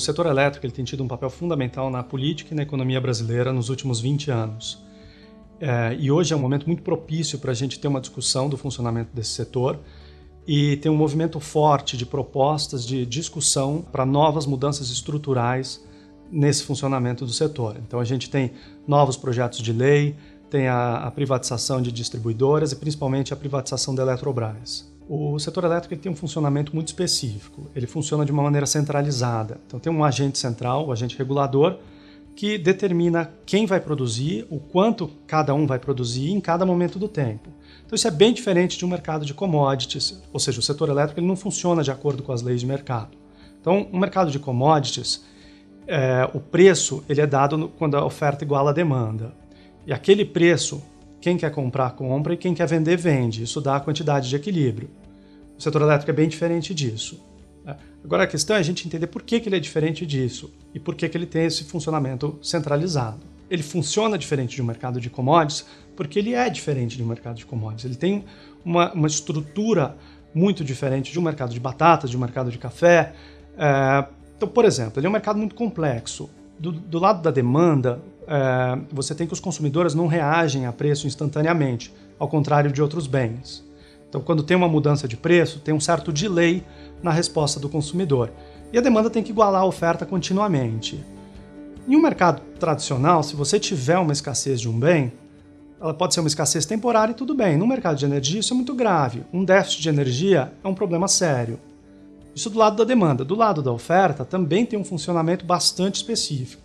setor elétrico ele tem tido um papel fundamental na política e na economia brasileira nos últimos 20 anos. E hoje é um momento muito propício para a gente ter uma discussão do funcionamento desse setor e ter um movimento forte de propostas de discussão para novas mudanças estruturais nesse funcionamento do setor. Então a gente tem novos projetos de lei, tem a privatização de distribuidoras e principalmente a privatização da Eletrobras. O setor elétrico tem um funcionamento muito específico, ele funciona de uma maneira centralizada. Então tem um agente central, o agente regulador, que determina quem vai produzir, o quanto cada um vai produzir em cada momento do tempo. Então isso é bem diferente de um mercado de commodities, ou seja, o setor elétrico ele não funciona de acordo com as leis de mercado. Então um mercado de commodities, o preço ele é dado quando a oferta iguala a demanda. E aquele preço, quem quer comprar, compra e quem quer vender, vende. Isso dá a quantidade de equilíbrio. O setor elétrico é bem diferente disso. Agora a questão é a gente entender por que ele é diferente disso e por que ele tem esse funcionamento centralizado. Ele funciona diferente de um mercado de commodities porque ele é diferente de um mercado de commodities. Ele tem uma estrutura muito diferente de um mercado de batatas, de um mercado de café. Então, por exemplo, ele é um mercado muito complexo. Do lado da demanda, você tem que os consumidores não reagem a preço instantaneamente, ao contrário de outros bens. Então, quando tem uma mudança de preço, tem um certo delay na resposta do consumidor. E a demanda tem que igualar a oferta continuamente. Em um mercado tradicional, se você tiver uma escassez de um bem, ela pode ser uma escassez temporária e tudo bem. No mercado de energia, isso é muito grave. Um déficit de energia é um problema sério. Isso do lado da demanda. Do lado da oferta, também tem um funcionamento bastante específico.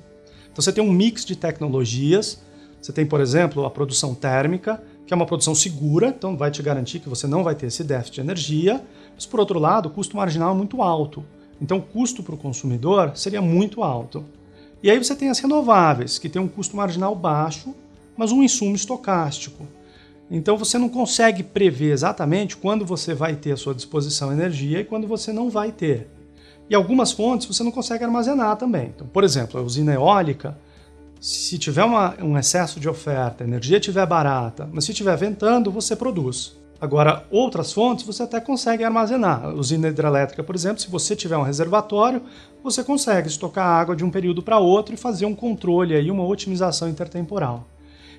Então você tem um mix de tecnologias, você tem, por exemplo, a produção térmica, que é uma produção segura, então vai te garantir que você não vai ter esse déficit de energia, mas por outro lado, o custo marginal é muito alto. Então o custo para o consumidor seria muito alto. E aí você tem as renováveis, que tem um custo marginal baixo, mas um insumo estocástico. Então você não consegue prever exatamente quando você vai ter à sua disposição energia e quando você não vai ter. E algumas fontes você não consegue armazenar também. Então, por exemplo, a usina eólica, se tiver um excesso de oferta, a energia estiver barata, mas se estiver ventando, você produz. Agora, outras fontes você até consegue armazenar. A usina hidrelétrica, por exemplo, se você tiver um reservatório, você consegue estocar água de um período para outro e fazer um controle, aí, uma otimização intertemporal.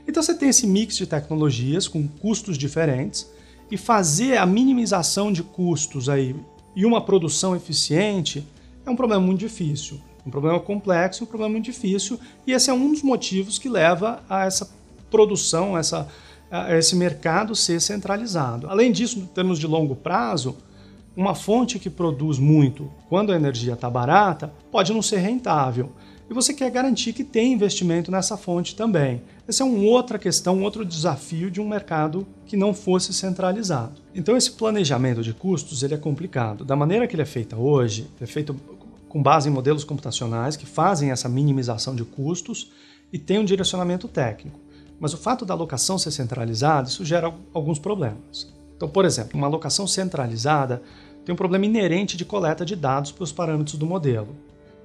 Então você tem esse mix de tecnologias com custos diferentes e fazer a minimização de custos aí e uma produção eficiente é um problema muito difícil. Um problema complexo, um problema muito difícil, e esse é um dos motivos que leva a essa produção, a esse mercado ser centralizado. Além disso, em termos de longo prazo, uma fonte que produz muito quando a energia está barata pode não ser rentável. E você quer garantir que tem investimento nessa fonte também. Essa é uma outra questão, um outro desafio de um mercado que não fosse centralizado. Então esse planejamento de custos ele é complicado. Da maneira que ele é feito hoje, é feito com base em modelos computacionais que fazem essa minimização de custos e tem um direcionamento técnico. Mas o fato da alocação ser centralizada, isso gera alguns problemas. Então, por exemplo, uma alocação centralizada tem um problema inerente de coleta de dados para os parâmetros do modelo.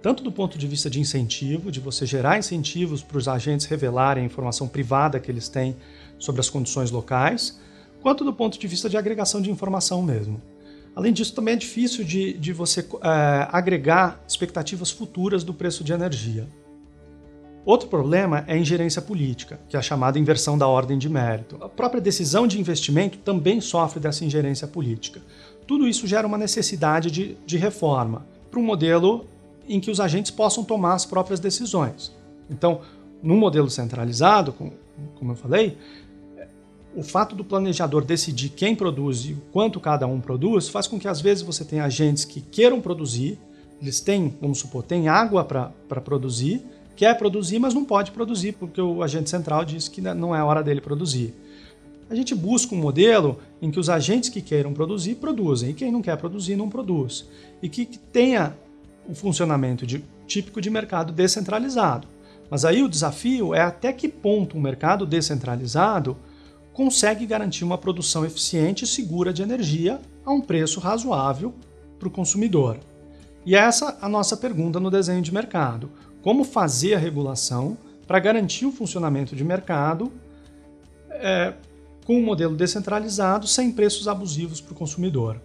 Tanto do ponto de vista de incentivo, de você gerar incentivos para os agentes revelarem a informação privada que eles têm sobre as condições locais, quanto do ponto de vista de agregação de informação mesmo. Além disso, também é difícil de você agregar expectativas futuras do preço de energia. Outro problema é a ingerência política, que é a chamada inversão da ordem de mérito. A própria decisão de investimento também sofre dessa ingerência política. Tudo isso gera uma necessidade de reforma para um modelo em que os agentes possam tomar as próprias decisões. Então, num modelo centralizado, como eu falei, o fato do planejador decidir quem produz e o quanto cada um produz faz com que, às vezes, você tenha agentes que queiram produzir, eles têm, vamos supor, têm água para produzir, quer produzir, mas não pode produzir porque o agente central diz que não é a hora dele produzir. A gente busca um modelo em que os agentes que queiram produzir, produzem, e quem não quer produzir, não produz. E que tenha o funcionamento típico de mercado descentralizado. Mas aí o desafio é até que ponto um mercado descentralizado consegue garantir uma produção eficiente e segura de energia a um preço razoável para o consumidor. E essa é a nossa pergunta no desenho de mercado. Como fazer a regulação para garantir o funcionamento de mercado com um modelo descentralizado sem preços abusivos para o consumidor?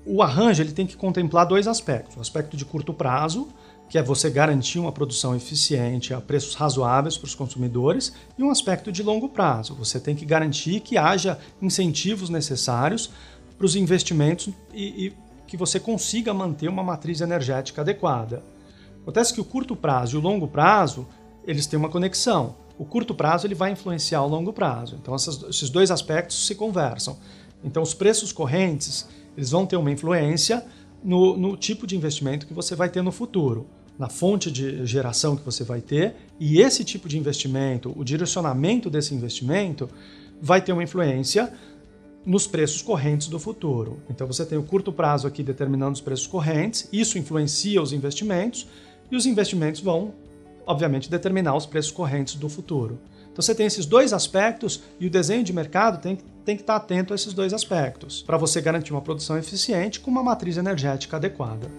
O arranjo ele tem que contemplar dois aspectos. O aspecto de curto prazo, que é você garantir uma produção eficiente a preços razoáveis para os consumidores, e um aspecto de longo prazo. Você tem que garantir que haja incentivos necessários para os investimentos e que você consiga manter uma matriz energética adequada. Acontece que o curto prazo e o longo prazo, eles têm uma conexão. O curto prazo ele vai influenciar o longo prazo. Então esses dois aspectos se conversam. Então os preços correntes eles vão ter uma influência no tipo de investimento que você vai ter no futuro, na fonte de geração que você vai ter, e esse tipo de investimento, o direcionamento desse investimento, vai ter uma influência nos preços correntes do futuro. Então você tem o curto prazo aqui determinando os preços correntes, isso influencia os investimentos, e os investimentos vão, obviamente, determinar os preços correntes do futuro. Então você tem esses dois aspectos e o desenho de mercado tem que estar atento a esses dois aspectos para você garantir uma produção eficiente com uma matriz energética adequada.